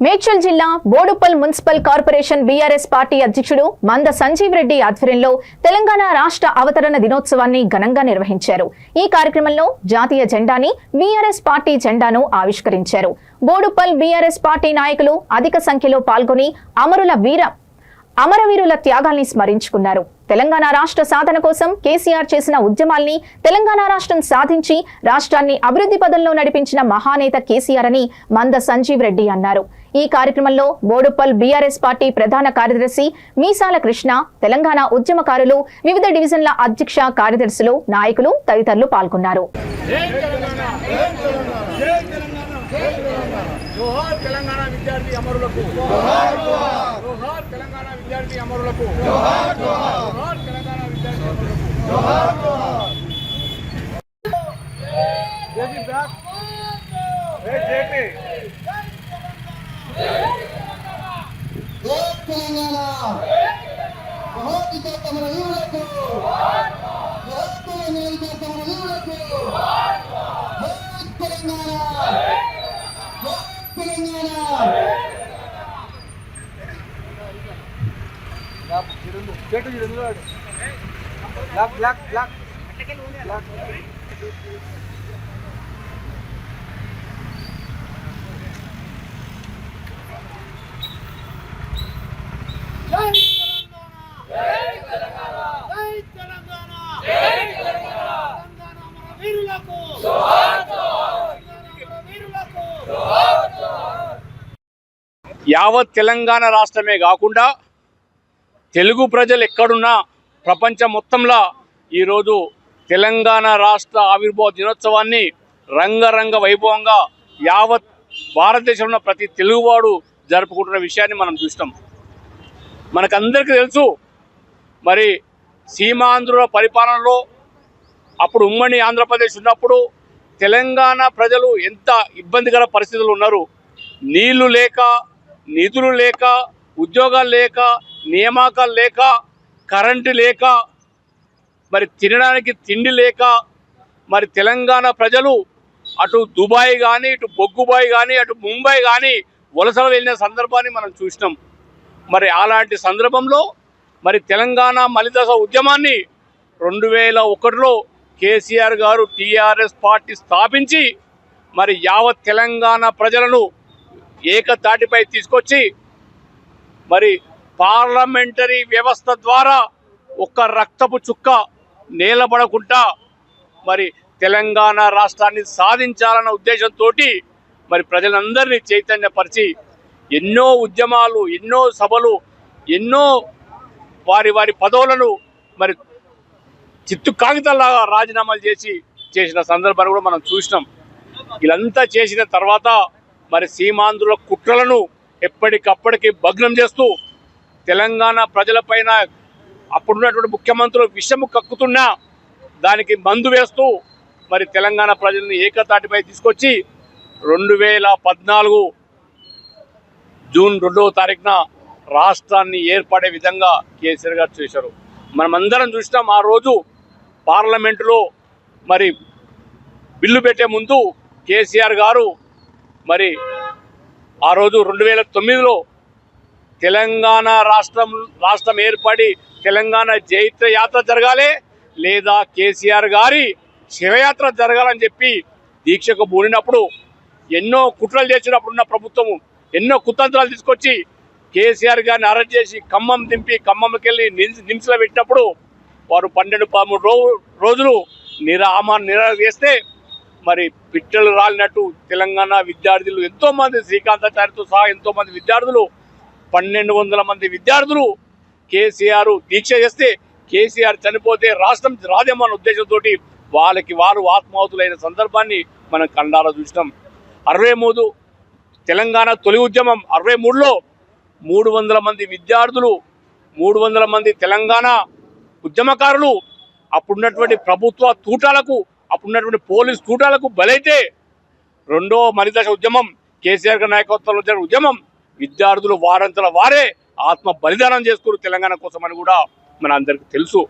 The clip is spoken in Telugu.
మేడ్చల్ జిల్లా Boduppal municipal corporation BRS party అధ్యక్షుడు మంద సంజీవ్ రెడ్డి ఆధ్వర్యంలో తెలంగాణ రాష్ట్ర అవతరణ దినోత్సవాన్ని ఘనంగా నిర్వహించారు. ఈ కార్యక్రమంలో జాతీయ జెండాని బీఆర్ఎస్ పార్టీ జెండాను ఆవిష్కరించారు. బోడుపల్ బీఆర్ఎస్ పార్టీ నాయకులు అధిక సంఖ్యలో పాల్గొని అమరవీరుల త్యాగాల్ని స్మరించుకున్నారు. తెలంగాణ రాష్ట్ర సాధన కోసం కేసీఆర్ చేసిన ఉద్యమాల్ని, తెలంగాణ రాష్ట్రం సాధించి రాష్ట్రాన్ని అభివృద్ధి పదంలో నడిపించిన మహానేత కేసీఆర్ అని మంద సంజీవ్ రెడ్డి అన్నారు. ఈ కార్యక్రమంలో బోడుపల్ బీఆర్ఎస్ పార్టీ ప్రధాన కార్యదర్శి మీసాల కృష్ణ, తెలంగాణ ఉద్యమకారులు, వివిధ డివిజన్ల అధ్యక్ష కార్యదర్శులు, నాయకులు తదితరులు పాల్గొన్నారు. జోహార్ తెలంగాణ విద్యార్థి అమరులకు, జోహార్ తెలంగాణ విద్యార్థి అమరులకు, జోహార్ తెలంగాణ విద్యార్థి అమరులకు, జోహార్ జేపీ బ్లాక్ జేపీ తెలంగాణ మహోన్నత అమరవీరులకు, యావత్ తెలంగాణ రాష్ట్రమే కాకుండా తెలుగు ప్రజలు ఎక్కడున్నా ప్రపంచం మొత్తంలో ఈరోజు తెలంగాణ రాష్ట్ర ఆవిర్భావ దినోత్సవాన్ని రంగరంగ వైభవంగా యావత్ భారతదేశంలో ప్రతి తెలుగువాడు జరుపుకుంటున్న విషయాన్ని మనం చూస్తాం. మనకందరికీ తెలుసు, మరి సీమాంధ్రుల పరిపాలనలో అప్పుడు ఉమ్మడి ఆంధ్రప్రదేశ్ ఉన్నప్పుడు తెలంగాణ ప్రజలు ఎంత ఇబ్బందికర పరిస్థితులు ఉన్నారు. నీళ్లు లేక, నిధులు లేక, ఉద్యోగాలు లేక, నియామకాలు లేక, కరెంటు లేక, మరి తినడానికి తిండి లేక, మరి తెలంగాణ ప్రజలు అటు దుబాయ్ కానీ, ఇటు బొగ్గుబాయ్ కానీ, అటు ముంబై కానీ వలసలు వెళ్ళిన సందర్భాన్ని మనం చూసినాం. మరి అలాంటి సందర్భంలో మరి తెలంగాణ మలిదశ ఉద్యమాన్ని 2001లో కేసీఆర్ గారు టీఆర్ఎస్ పార్టీ స్థాపించి మరి యావత్ తెలంగాణ ప్రజలను ఏకతాటిపై తీసుకొచ్చి మరి పార్లమెంటరీ వ్యవస్థ ద్వారా ఒక్క రక్తపు చుక్క నేలబడకుండా మరి తెలంగాణ రాష్ట్రాన్ని సాధించాలన్న ఉద్దేశంతో మరి ప్రజలందరినీ చైతన్యపరిచి ఎన్నో ఉద్యమాలు, ఎన్నో సభలు, ఎన్నో వారి పదవులను మరి చిత్తు కాగితాలాగా రాజీనామాలు చేసిన సందర్భాన్ని కూడా మనం చూసినాం. వీళ్ళంతా చేసిన తర్వాత మరి సీమాంధ్రుల కుట్రలను ఎప్పటికప్పటికి భగ్నం చేస్తూ తెలంగాణ ప్రజలపైన అప్పుడున్నటువంటి ముఖ్యమంత్రులు విషము కక్కుతున్నా దానికి మందు వేస్తూ మరి తెలంగాణ ప్రజల్ని ఏకతాటిపై తీసుకొచ్చి 2014 జూన్ 2వ తారీఖున రాష్ట్రాన్ని ఏర్పడే విధంగా కేసీఆర్ గారు చేశారు. మనమందరం చూసినాం. ఆ రోజు పార్లమెంటులో మరి బిల్లు పెట్టే ముందు కేసీఆర్ గారు మరి ఆ రోజు 2009లో తెలంగాణ రాష్ట్రం ఏర్పడి తెలంగాణ జైత్ర యాత్ర జరగాలి లేదా కేసీఆర్ గారి శివయాత్ర జరగాలని చెప్పి దీక్షకు పూనినప్పుడు ఎన్నో కుట్రలు చేసినప్పుడున్న ప్రభుత్వము ఎన్నో కుతంత్రాలు తీసుకొచ్చి కేసీఆర్ గారిని అరెస్ట్ చేసి ఖమ్మం దింపి ఖమ్మంకి వెళ్ళి నిమ్స్లో పెట్టినప్పుడు వారు 12-13 రోజులు నిరాహార చేస్తే మరి పిట్టలు రాలినట్టు తెలంగాణ విద్యార్థులు ఎంతోమంది, శ్రీకాంతాచార్యతో సహా ఎంతోమంది విద్యార్థులు, 1200 మంది విద్యార్థులు కేసీఆర్ దీక్ష చేస్తే కేసీఆర్ చనిపోతే రాష్ట్రం రాదేమో అన్న ఉద్దేశంతో వారు ఆత్మాహుతులైన సందర్భాన్ని మనం కండారా చూసినాం. 63 తెలంగాణ తొలి ఉద్యమం 63లో 300 మంది విద్యార్థులు, 300 మంది తెలంగాణ ఉద్యమకారులు అప్పుడున్నటువంటి ప్రభుత్వ తూటాలకు, అప్పుడున్నటువంటి పోలీస్ తూటాలకు బలైతే రెండో మలిదశ ఉద్యమం కేసీఆర్ గారి నాయకత్వంలో జరిగిన ఉద్యమం విద్యార్థులు వారంతల వారే ఆత్మ బలిదానం చేసుకున్నారు తెలంగాణ కోసం అని కూడా మన అందరికీ తెలుసు.